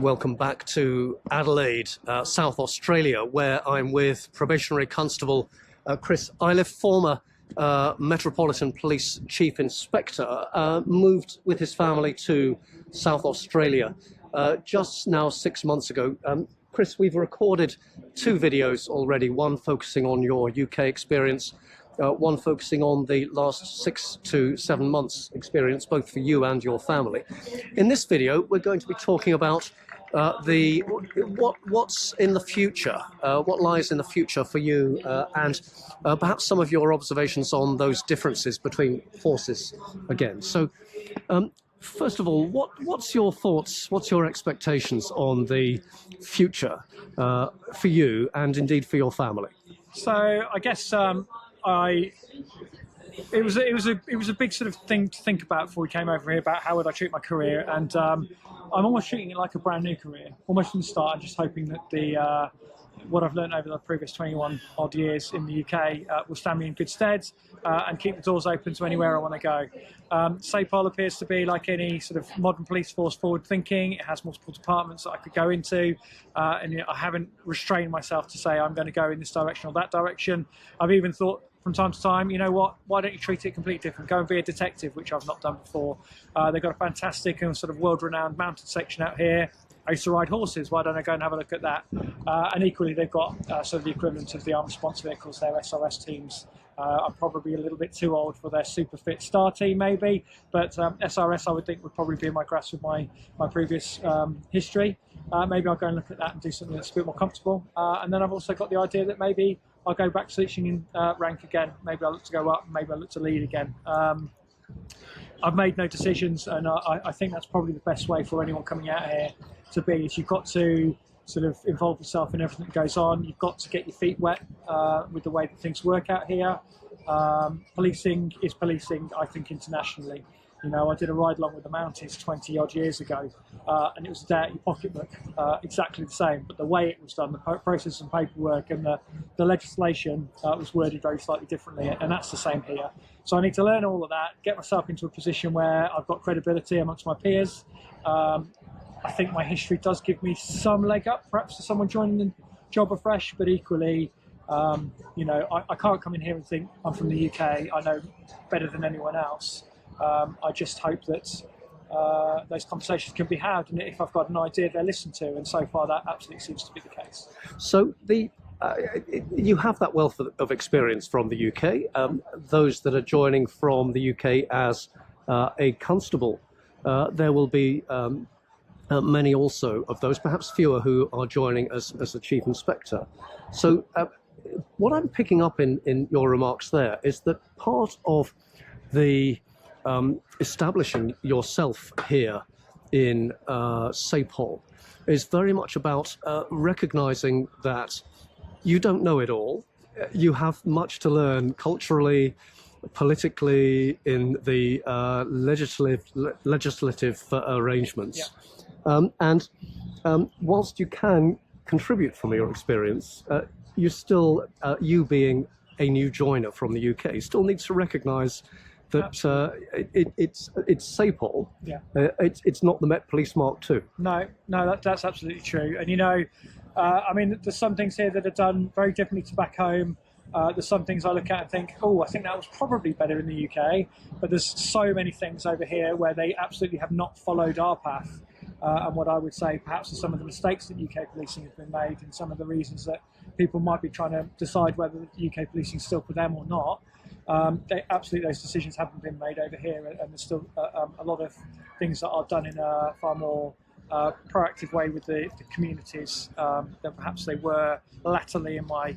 Welcome back to Adelaide, South Australia, where I'm with probationary constable Chris Iliff, former Metropolitan Police Chief Inspector, moved with his family to South Australia just now 6 months ago. Chris, we've recorded two videos already, one focusing on your UK experience, one focusing on the last 6 to 7 months experience, both for you and your family. In this video, we're going to be talking about what's in the future, what lies in the future for you, and perhaps some of your observations on those differences between forces again. So, first of all, what's your thoughts, what's your expectations on the future for you and indeed for your family? So I guess it was a big sort of thing to think about before we came over here about how would I treat my career, and I'm almost treating it like a brand new career, almost from the start. I'm just hoping that what I've learned over the previous 21 odd years in the UK will stand me in good stead and keep the doors open to anywhere I want to go. SAPOL appears to be like any sort of modern police force, forward thinking. It has multiple departments that I could go into, and I haven't restrained myself to say I'm going to go in this direction or that direction. I've even thought from time to time, you know what, why don't you treat it completely different? Go and be a detective, which I've not done before. They've got a fantastic and sort of world-renowned mounted section out here. I used to ride horses, why don't I go and have a look at that? And equally, they've got sort of the equivalent of the armed response vehicles, their SRS teams. I'm probably a little bit too old for their super fit star team, maybe, but SRS I would think would probably be in my grasp with my previous history. Maybe I'll go and look at that and do something that's a bit more comfortable. And then I've also got the idea that maybe I'll go back switching in rank again. Maybe I'll look to go up, maybe I'll look to lead again. I've made no decisions, and I think that's probably the best way for anyone coming out here to be, is you've got to sort of involve yourself in everything that goes on. You've got to get your feet wet with the way that things work out here. Policing is policing, I think, internationally. You know, I did a ride along with the Mounties 20 odd years ago, and it was a day out your pocketbook, exactly the same, but the way it was done, the process and paperwork and the legislation was worded very slightly differently, and that's the same here. So I need to learn all of that, get myself into a position where I've got credibility amongst my peers. I think my history does give me some leg up, perhaps, to someone joining the job afresh, but equally, you know, I can't come in here and think I'm from the UK, I know better than anyone else. I just hope that those conversations can be had, and if I've got an idea, they're listened to, and so far that absolutely seems to be the case. So you have that wealth of experience from the UK. Those that are joining from the UK as a constable, there will be many also of those, perhaps fewer, who are joining as a chief inspector. So what I'm picking up in your remarks there is that part of the establishing yourself here in SAPOL is very much about recognizing that you don't know it all. You have much to learn culturally, politically, in the legislative arrangements. Yeah. And whilst you can contribute from your experience, you still, you being a new joiner from the UK, still needs to recognise that it's SAPOL. Yeah. It's not the Met Police Mark II. No, that's absolutely true. And you know, I mean, there's some things here that are done very differently to back home. There's some things I look at and think, oh, I think that was probably better in the UK. But there's so many things over here where they absolutely have not followed our path. And what I would say perhaps are some of the mistakes that UK policing has been made, and some of the reasons that people might be trying to decide whether UK policing is still for them or not. Absolutely, those decisions haven't been made over here, and there's still a lot of things that are done in a far more proactive way with the communities than perhaps they were latterly in my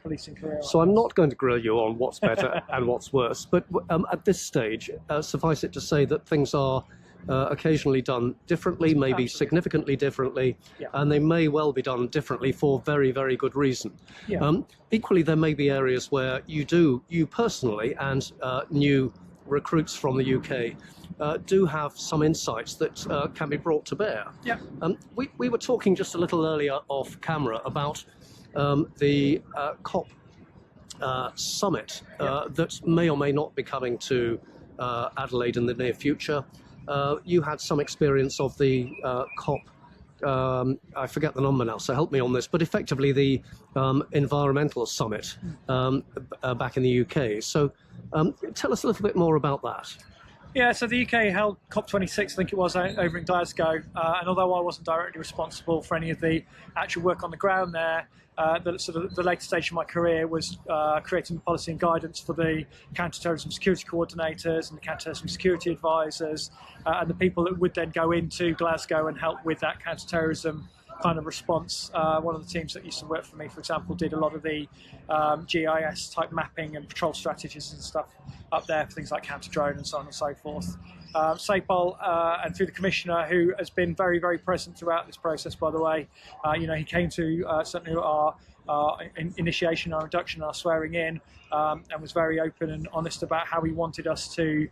policing career. So I'm not going to grill you on what's better and what's worse, but at this stage, suffice it to say that things are occasionally done differently, maybe significantly differently, yeah. And they may well be done differently for very, very good reason. Yeah. Equally, there may be areas where you personally and new recruits from the UK do have some insights that can be brought to bear. Yeah. We were talking just a little earlier off camera about the COP summit that may or may not be coming to Adelaide in the near future. You had some experience of the COP I forget the number now, so help me on this, but effectively the environmental summit back in the UK. So tell us a little bit more about that. Yeah, so the UK held COP26, I think it was, over in Glasgow, and although I wasn't directly responsible for any of the actual work on the ground there, the later stage of my career was creating policy and guidance for the counter-terrorism security coordinators and the counter-terrorism security advisors, and the people that would then go into Glasgow and help with that counter-terrorism kind of response. One of the teams that used to work for me, for example, did a lot of the GIS type mapping and patrol strategies and stuff up there for things like counter-drone and so on and so forth. SAPOL and through the Commissioner, who has been very, very present throughout this process, by the way. He came to certainly our initiation, our induction, our swearing in, and was very open and honest about how he wanted us to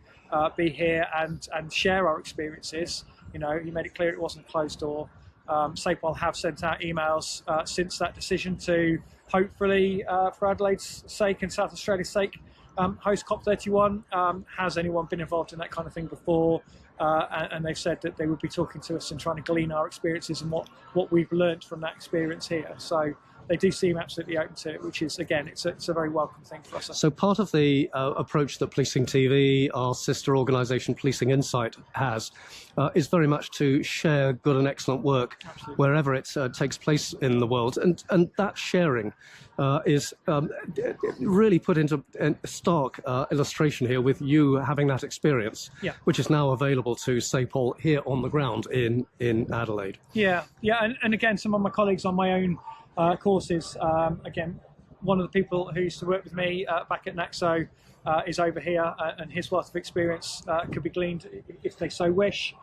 be here and share our experiences. He made it clear it wasn't a closed door. SAPOL have sent out emails since that decision to hopefully, for Adelaide's sake and South Australia's sake, host COP31. Has anyone been involved in that kind of thing before? And they've said that they would be talking to us and trying to glean our experiences and what we've learned from that experience here. So they do seem absolutely open to it, which is, again, it's a very welcome thing for us. So part of the approach that Policing TV, our sister organisation Policing Insight, has is very much to share good and excellent work wherever it takes place in the world. And that sharing is really put into stark illustration here with you having that experience, which is now available to SAPOL here on the ground in Adelaide. Yeah, and again, some of my colleagues on my own courses, again, one of the people who used to work with me back at NAXO is over here, and his wealth of experience could be gleaned if they so wish.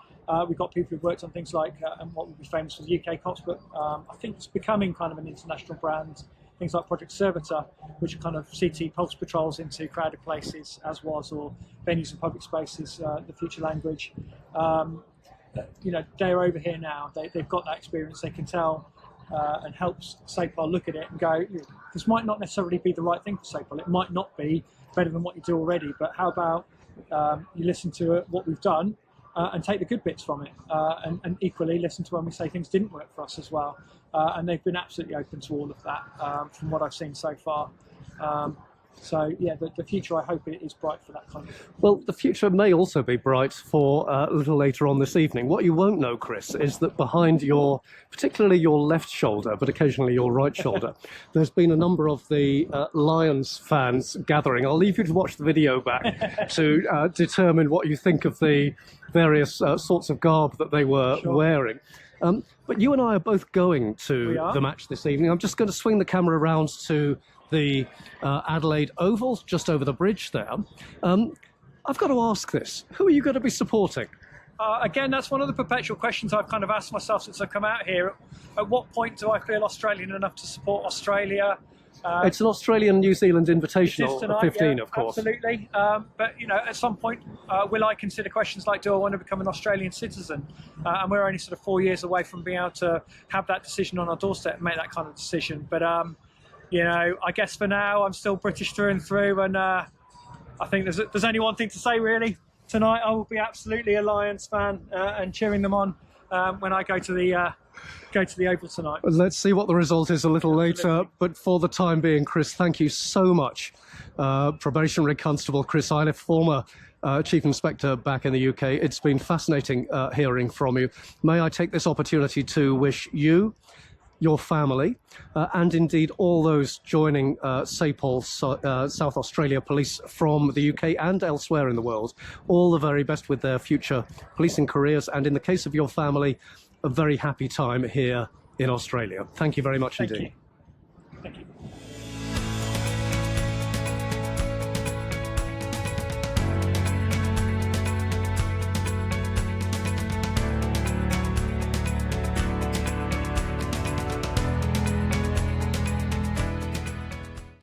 We've got people who've worked on things like what would be famous for the UK cops, but I think it's becoming kind of an international brand. Things like Project Servitor, which are kind of CT pulse patrols into crowded places, as was, or venues and public spaces, the future language. They're over here now. They've got that experience. They can tell and help SAPOL look at it and go, this might not necessarily be the right thing for SAPOL. It might not be better than what you do already, but how about you listen to what we've done and take the good bits from it, and equally listen to when we say things didn't work for us as well. And they've been absolutely open to all of that from what I've seen so far. So, yeah, the future, I hope, is bright for that kind of... Well, the future may also be bright for a little later on this evening. What you won't know, Chris, is that behind particularly your left shoulder, but occasionally your right shoulder, there's been a number of the Lions fans gathering. I'll leave you to watch the video back to determine what you think of the various sorts of garb that they were wearing. But you and I are both going to the match this evening. I'm just going to swing the camera around to the Adelaide Oval, just over the bridge there. I've got to ask this. Who are you going to be supporting? Again, that's one of the perpetual questions I've kind of asked myself since I've come out here. At what point do I feel Australian enough to support Australia? It's an Australian-New Zealand Invitational tonight, 15, of course. Absolutely. But, at some point, will I consider questions like, do I want to become an Australian citizen? And we're only sort of 4 years away from being able to have that decision on our doorstep and make that kind of decision. But, I guess for now, I'm still British through and through. And I think there's only one thing to say, really. Tonight, I will be absolutely a Lions fan and cheering them on when I go to the Oval tonight. Let's see what the result is a little later. But for the time being, Chris, thank you so much. Probationary Constable Chris Iliff, former Chief Inspector back in the UK. It's been fascinating hearing from you. May I take this opportunity to wish you, your family, and indeed all those joining SAPOL, South Australia Police from the UK and elsewhere in the world, all the very best with their future policing careers, and in the case of your family, a very happy time here in Australia. Thank you very much indeed. Thank you.